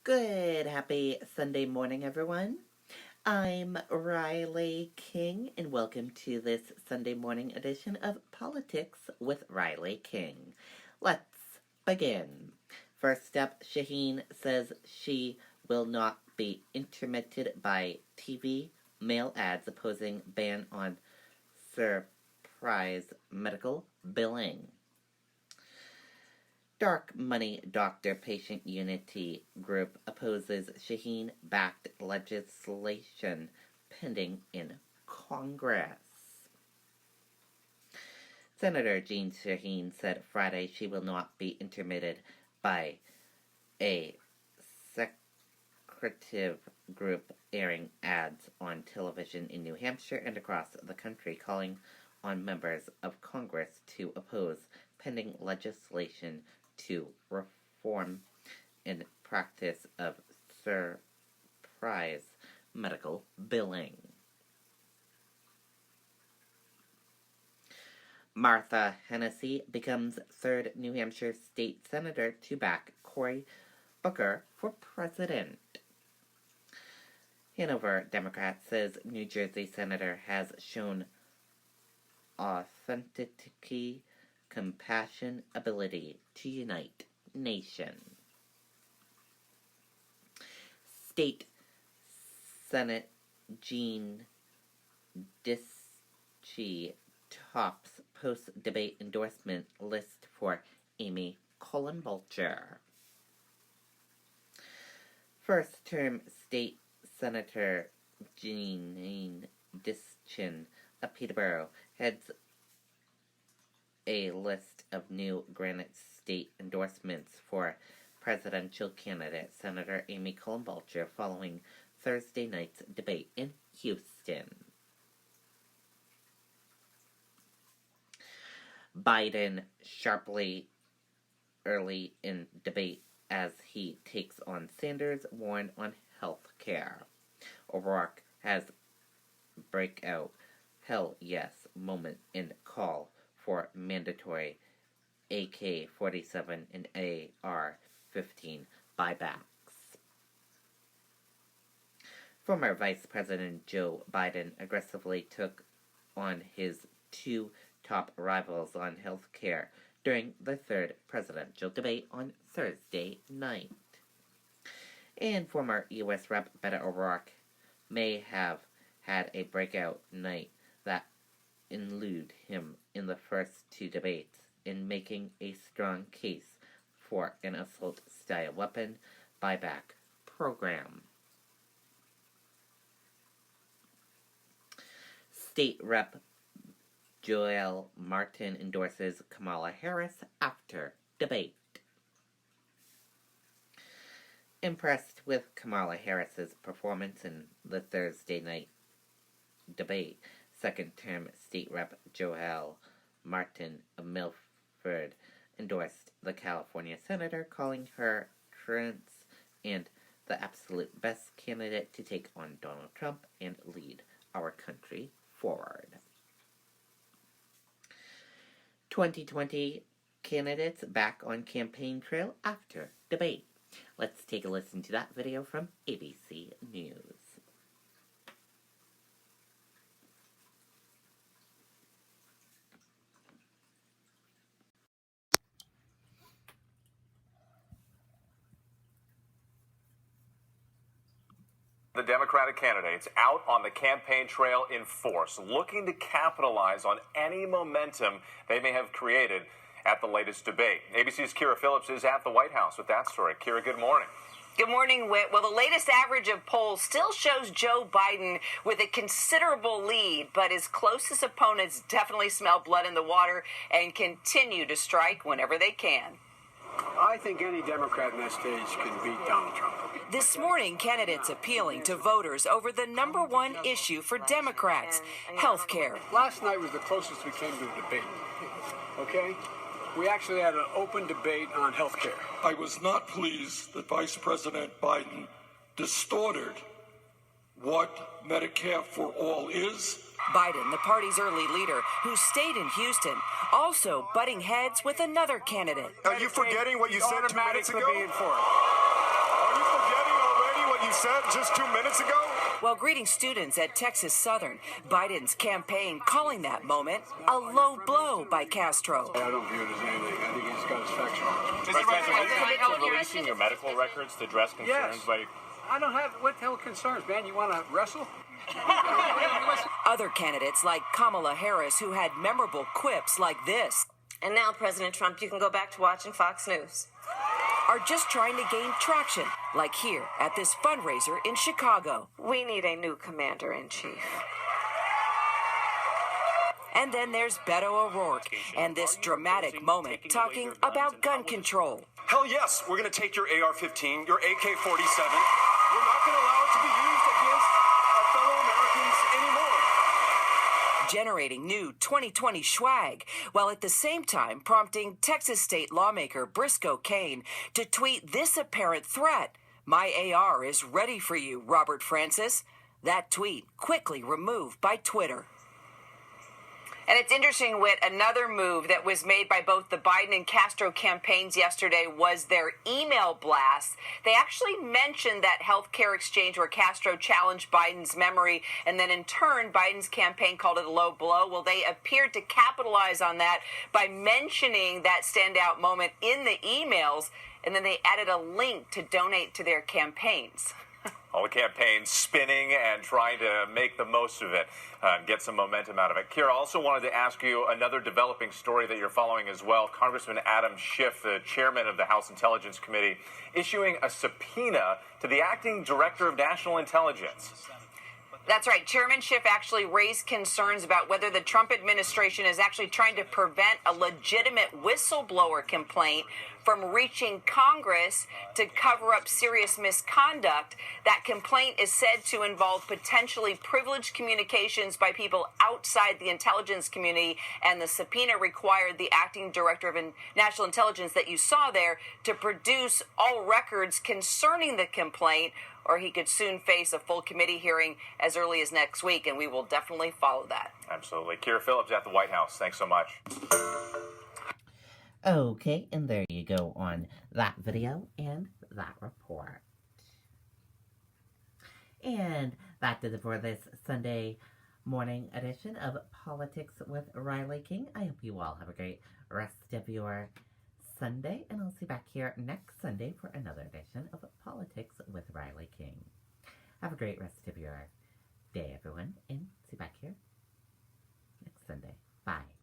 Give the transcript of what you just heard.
Good, happy Sunday morning, everyone. I'm Riley King, and welcome to this Sunday morning edition of Politics with Riley King. Let's begin. First up, Shaheen says she will not be intermitted by TV mail ads opposing ban on surprise medical billing. Dark Money Doctor Patient Unity Group opposes Shaheen-backed legislation pending in Congress. Senator Jeanne Shaheen said Friday she will not be intermitted by a secretive group airing ads on television in New Hampshire and across the country, calling on members of Congress to oppose pending legislation to reform in practice of surprise medical billing. Martha Hennessy becomes third New Hampshire state senator to back Cory Booker for president. Hanover Democrat says New Jersey senator has shown authenticity, compassion, ability to unite nation. State Senate Jean Dischy tops post-debate endorsement list for Amy Klobuchar. First-term state Senator Jeanine Dischy of Peterborough heads a list of new Granite State endorsements for presidential candidate Senator Amy Klobuchar following Thursday night's debate in Houston. Biden sharply early in debate as he takes on Sanders, warned on health care. O'Rourke has breakout hell yes moment in call for mandatory AK-47 and AR-15 buybacks. Former Vice President Joe Biden aggressively took on his two top rivals on health care during the third presidential debate on Thursday night. And former U.S. Rep. Beto O'Rourke may have had a breakout night that elude him in the first two debates in making a strong case for an assault-style weapon buyback program. State Rep. Joel Martin endorses Kamala Harris after debate. Impressed with Kamala Harris's performance in the Thursday night debate, second-term state rep Joel Martin of Milford endorsed the California senator, calling her truant and the absolute best candidate to take on Donald Trump and lead our country forward. 2020 candidates back on campaign trail after debate. Let's take a listen to that video from ABC News. The Democratic candidates out on the campaign trail in force, looking to capitalize on any momentum they may have created at the latest debate. ABC's Kira Phillips is at the White House with that story. Kira, good morning. Good morning, Whit. Well, the latest average of polls still shows Joe Biden with a considerable lead, but his closest opponents definitely smell blood in the water and continue to strike whenever they can. I think any Democrat in that stage can beat Donald Trump. This morning, candidates appealing to voters over the number one issue for Democrats, health care. Last night was the closest we came to a debate, okay? We actually had an open debate on health care. I was not pleased that Vice President Biden distorted what Medicare for All is. Biden, the party's early leader, who stayed in Houston, also butting heads with another candidate. Are you forgetting what you said 2 minutes ago? Being for it. Are you forgetting he said just 2 minutes ago? While greeting students at Texas Southern, Biden's campaign calling that moment a low blow by Castro. I don't view it as anything. I think he's got his facts wrong. President, releasing your medical records to address concerns Yes. by... I don't have what the hell concerns, man. You want to wrestle? Other candidates like Kamala Harris, who had memorable quips like this, And now, President Trump, you can go back to watching Fox News. are just trying to gain traction, like here at this fundraiser in Chicago. We need a new commander-in-chief. And then there's Beto O'Rourke and this dramatic moment talking about gun control. Hell yes, we're going to take your AR-15, your AK-47. We're not going to allow it to be used against our fellow Americans anymore. Generating new 2020 swag, while at the same time prompting Texas state lawmaker Briscoe Cain to tweet this apparent threat: "My AR is ready for you, Robert Francis." That tweet quickly removed by Twitter. And it's interesting, Whit, another move that was made by both the Biden and Castro campaigns yesterday was their email blasts. They actually mentioned that healthcare exchange where Castro challenged Biden's memory, and then in turn, Biden's campaign called it a low blow. Well, they appeared to capitalize on that by mentioning that standout moment in the emails, and then they added a link to donate to their campaigns. All the campaigns spinning and trying to make the most of it and get some momentum out of it. Kira, I also wanted to ask you another developing story that you're following as well. Congressman Adam Schiff, the chairman of the House Intelligence Committee, issuing a subpoena to the acting director of national intelligence. That's right. Chairman Schiff actually raised concerns about whether the Trump administration is actually trying to prevent a legitimate whistleblower complaint from reaching Congress to cover up serious misconduct. That complaint is said to involve potentially privileged communications by people outside the intelligence community, and the subpoena required the acting director of national intelligence that you saw there to produce all records concerning the complaint, or he could soon face a full committee hearing as early as next week, and we will definitely follow that. Absolutely. Kira Phillips at the White House. Thanks so much. Okay, and there you go on that video and that report. And that did it for this Sunday morning edition of Politics with Riley King. I hope you all have a great rest of your Sunday, and I'll see you back here next Sunday for another edition of Politics with Riley King. Have a great rest of your day, everyone, and see you back here next Sunday. Bye.